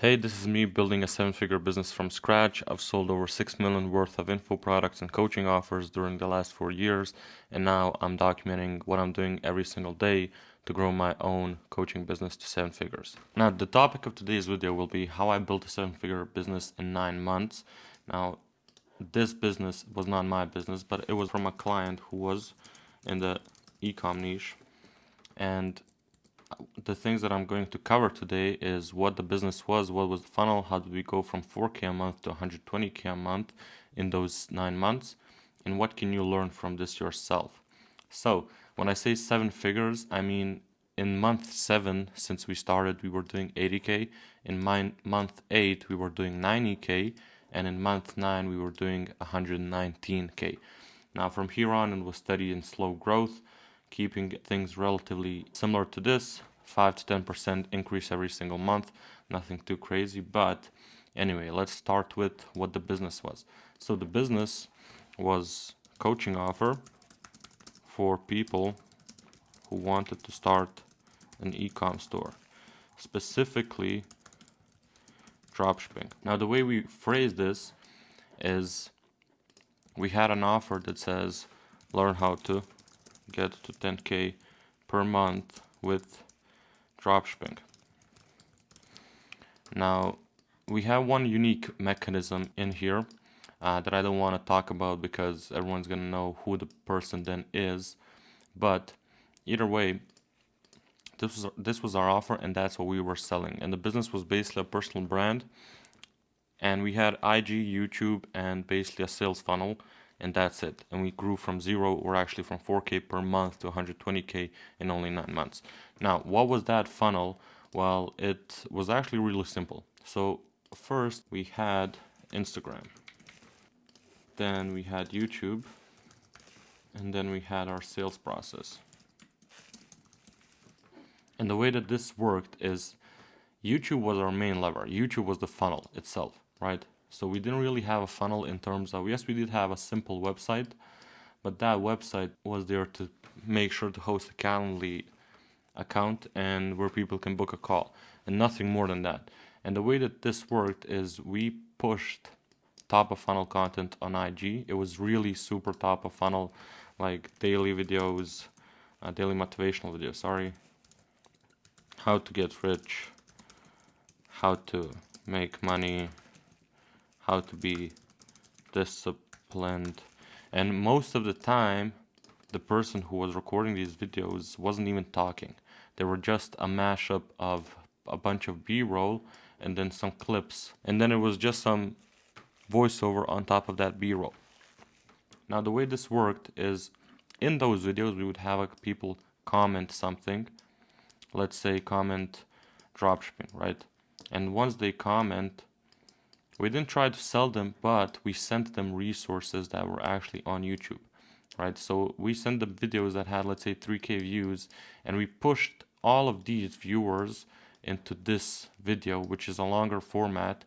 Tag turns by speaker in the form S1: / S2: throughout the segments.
S1: Hey, this is me building a 7-figure business from scratch. I've sold over 6 million worth of info products and coaching offers during the last 4 years, and now I'm documenting what I'm doing every single day to grow my own coaching business to 7 figures. Now, the topic of today's video will be how I built a 7-figure business in 9 months. Now, this business was not my business, but it was from a client who was in the e-com niche, and the things that I'm going to cover today is what the business was, what was the funnel, how did we go from 4K a month to 120K a month in those 9 months, and what can you learn from this yourself. So when I say 7 figures, I mean in month 7, since we started, we were doing 80K. In month 8, we were doing 90K, and in month 9, we were doing 119K. Now from here on, it was steady and slow growth, keeping things relatively similar to this, 5 to 10% increase every single month, nothing too crazy. But anyway, let's start with what the business was. So the business was coaching offer for people who wanted to start an e-com store, specifically dropshipping. Now the way we phrase this is we had an offer that says learn how to get to 10K per month with dropshipping. Now we have one unique mechanism in here that I don't want to talk about because everyone's gonna know who the person then is, but either way, this was our offer and that's what we were selling, and the business was basically a personal brand, and we had IG, YouTube, and basically a sales funnel, and that's it. And we grew from 0, or actually from 4K per month to 120K in only 9 months. Now, what was that funnel? Well, it was actually really simple. So first we had Instagram, then we had YouTube, and then we had our sales process. And the way that this worked is YouTube was our main lever. YouTube was the funnel itself, right? So we didn't really have a funnel in terms of, yes, we did have a simple website, but that website was there to make sure to host a Calendly account and where people can book a call, and nothing more than that. And the way that this worked is we pushed top of funnel content on IG. It was really super top of funnel, like daily videos, daily motivational videos, sorry, how to get rich, how to make money, how to be disciplined. And most of the time, the person who was recording these videos wasn't even talking. They were just a mashup of a bunch of B-roll and then some clips. And then it was just some voiceover on top of that B-roll. Now the way this worked is in those videos, we would have people comment something. Let's say comment dropshipping, right? And once they comment, we didn't try to sell them, but we sent them resources that were actually on YouTube, right? So we sent them videos that had, let's say, 3K views, and we pushed all of these viewers into this video, which is a longer format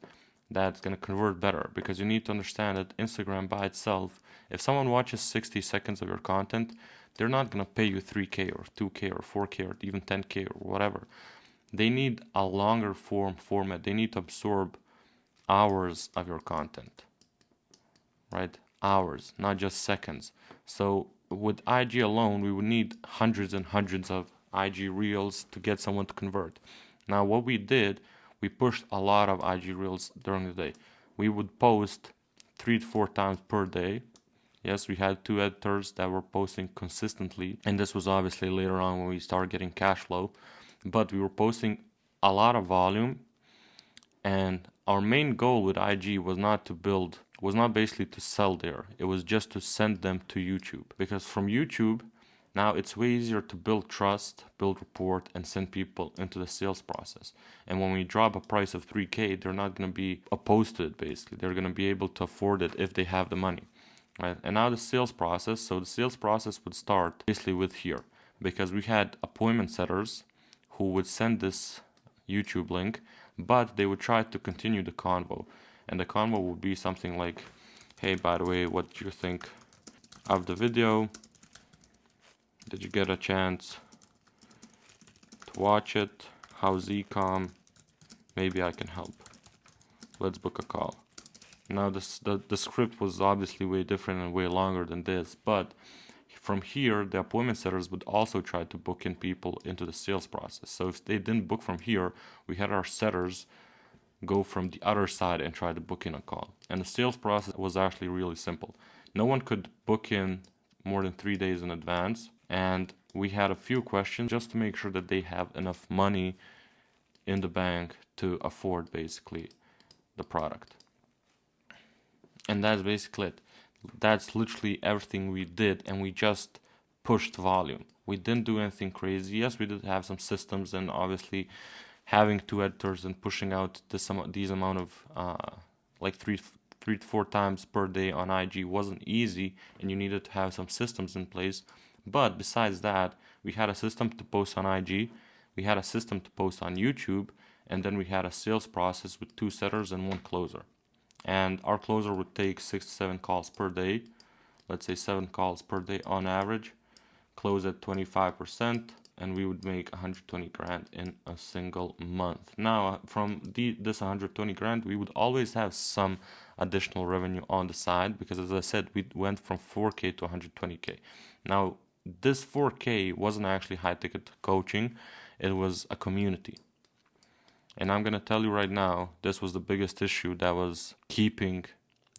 S1: that's going to convert better, because you need to understand that Instagram by itself, if someone watches 60 seconds of your content, they're not going to pay you 3K or 2K or 4K or even 10K or whatever. They need a longer format. They need to absorb hours of your content, right? Hours, not just seconds. So with IG alone, we would need hundreds and hundreds of IG reels to get someone to convert. Now what we did, we pushed a lot of IG reels during the day. We would post 3 to 4 times per day. Yes, we had 2 editors that were posting consistently, and this was obviously later on when we started getting cash flow, but we were posting a lot of volume. And our main goal with IG was not basically to sell there. It was just to send them to YouTube. Because from YouTube, now it's way easier to build trust, build rapport, and send people into the sales process. And when we drop a price of 3K, they're not going to be opposed to it, basically. They're going to be able to afford it if they have the money, right? And now the sales process. So the sales process would start basically with here. Because we had appointment setters who would send this YouTube link, but they would try to continue the convo, and the convo would be something like, hey, by the way, what do you think of the video? Did you get a chance to watch it? How's ecom? Maybe I can help. Let's book a call. Now the script was obviously way different and way longer than this, but from here, the appointment setters would also try to book in people into the sales process. So if they didn't book from here, we had our setters go from the other side and try to book in a call. And the sales process was actually really simple. No one could book in more than 3 days in advance, and we had a few questions just to make sure that they have enough money in the bank to afford basically the product. And that's basically it. That's literally everything we did, and we just pushed volume. We didn't do anything crazy. Yes, we did have some systems, and obviously having 2 editors and pushing out these amount of like three to four times per day on IG wasn't easy, and you needed to have some systems in place. But besides that, we had a system to post on IG, we had a system to post on YouTube, and then we had a sales process with 2 setters and 1 closer. And our closer would take 6 to 7 calls per day, let's say 7 calls per day on average, close at 25%, and we would make 120 grand in a single month. Now, from this 120 grand, we would always have some additional revenue on the side, because as I said, we went from 4K to 120K. Now, this 4K wasn't actually high ticket coaching, it was a community. And I'm gonna tell you right now, this was the biggest issue that was keeping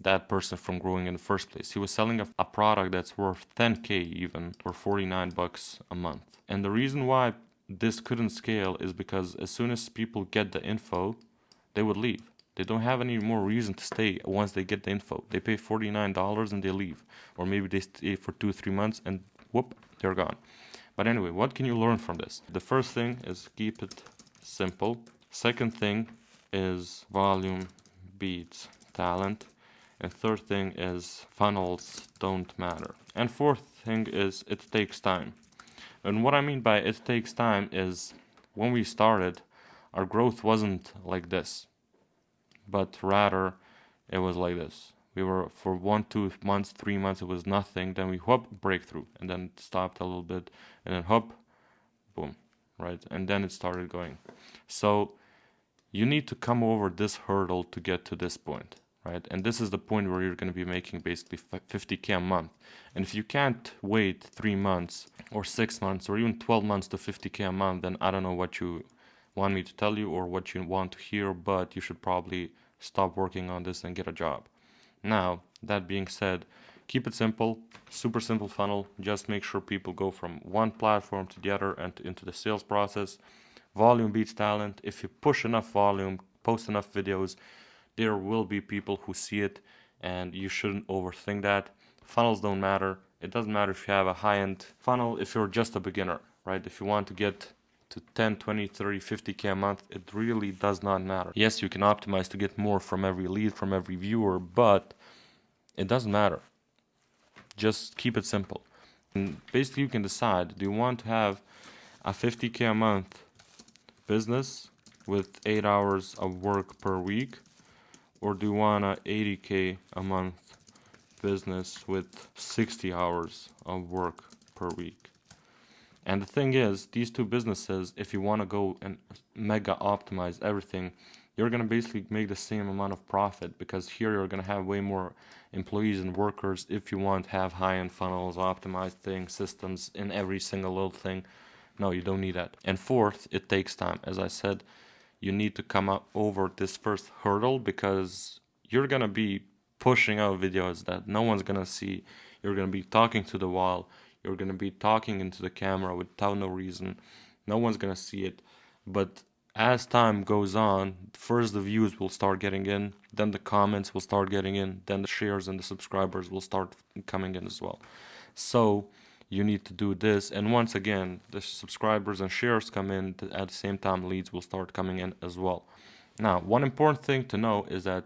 S1: that person from growing in the first place. He was selling a product that's worth 10K even, or 49 bucks a month. And the reason why this couldn't scale is because as soon as people get the info, they would leave. They don't have any more reason to stay once they get the info. They pay $49 and they leave. Or maybe they stay for 2-3 months and whoop, they're gone. But anyway, what can you learn from this? The first thing is keep it simple. Second thing is volume beats talent. And third thing is funnels don't matter. And fourth thing is it takes time. And what I mean by it takes time is when we started, our growth wasn't like this, but rather it was like this. We were for 1-2 months, 3 months, it was nothing. Then we whoop, breakthrough, and then it stopped a little bit, and then whoop, boom, right? And then it started going. So you need to come over this hurdle to get to this point, right? And this is the point where you're going to be making basically 50K a month. And if you can't wait 3 months or 6 months or even 12 months to 50K a month, then I don't know what you want me to tell you or what you want to hear, but you should probably stop working on this and get a job. Now, that being said, keep it simple, super simple funnel. Just make sure people go from one platform to the other and into the sales process. Volume beats talent. If you push enough volume, post enough videos, there will be people who see it, and you shouldn't overthink that. Funnels don't matter. It doesn't matter if you have a high-end funnel, if you're just a beginner, right? If you want to get to 10, 20, 30, 50K a month, it really does not matter. Yes, you can optimize to get more from every lead, from every viewer, but it doesn't matter. Just keep it simple. And basically you can decide, do you want to have a 50K a month business with 8 hours of work per week, or do you want a 80K a month business with 60 hours of work per week? And the thing is, these two businesses, if you want to go and mega optimize everything, you're going to basically make the same amount of profit, because here you're going to have way more employees and workers if you want to have high-end funnels, optimized things, systems in every single little thing. No, you don't need that. And fourth, it takes time. As I said, you need to come up over this first hurdle, because you're going to be pushing out videos that no one's going to see. You're going to be talking to the wall. You're going to be talking into the camera without no reason. No one's going to see it. But as time goes on, first the views will start getting in, then the comments will start getting in, then the shares and the subscribers will start coming in as well. So you need to do this, and once again, the subscribers and shares come in at the same time, leads will start coming in as well. Now, one important thing to know is that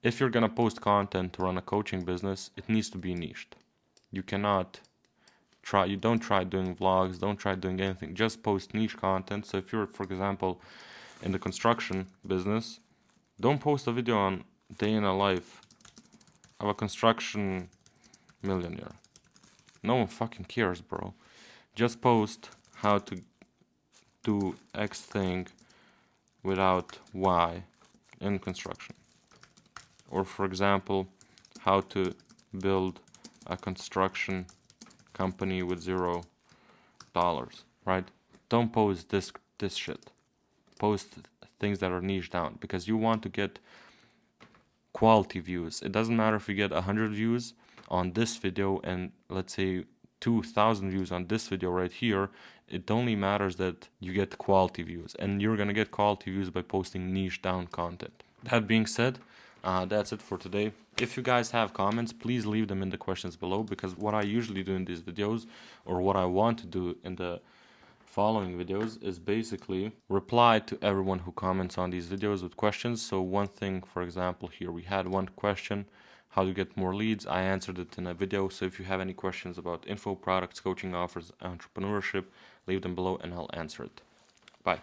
S1: if you're gonna post content to run a coaching business, it needs to be niched. You don't try doing vlogs, don't try doing anything, just post niche content. So if you're, for example, in the construction business, don't post a video on day in a life of a construction millionaire. No one fucking cares, bro. Just post how to do X thing without Y in construction. Or for example, how to build a construction company with $0, right? Don't post this shit. Post things that are niche down, because you want to get quality views. It doesn't matter if you get 100 views on this video and let's say 2,000 views on this video right here. It only matters that you get quality views, and you're gonna get quality views by posting niche down content. That being said, that's it for today. If you guys have comments, please leave them in the questions below, because what I usually do in these videos, or what I want to do in the following videos, is basically reply to everyone who comments on these videos with questions. So one thing, for example, here we had one question, how to get more leads. I answered it in a video. So if you have any questions about info, products, coaching offers, entrepreneurship, leave them below and I'll answer it. Bye.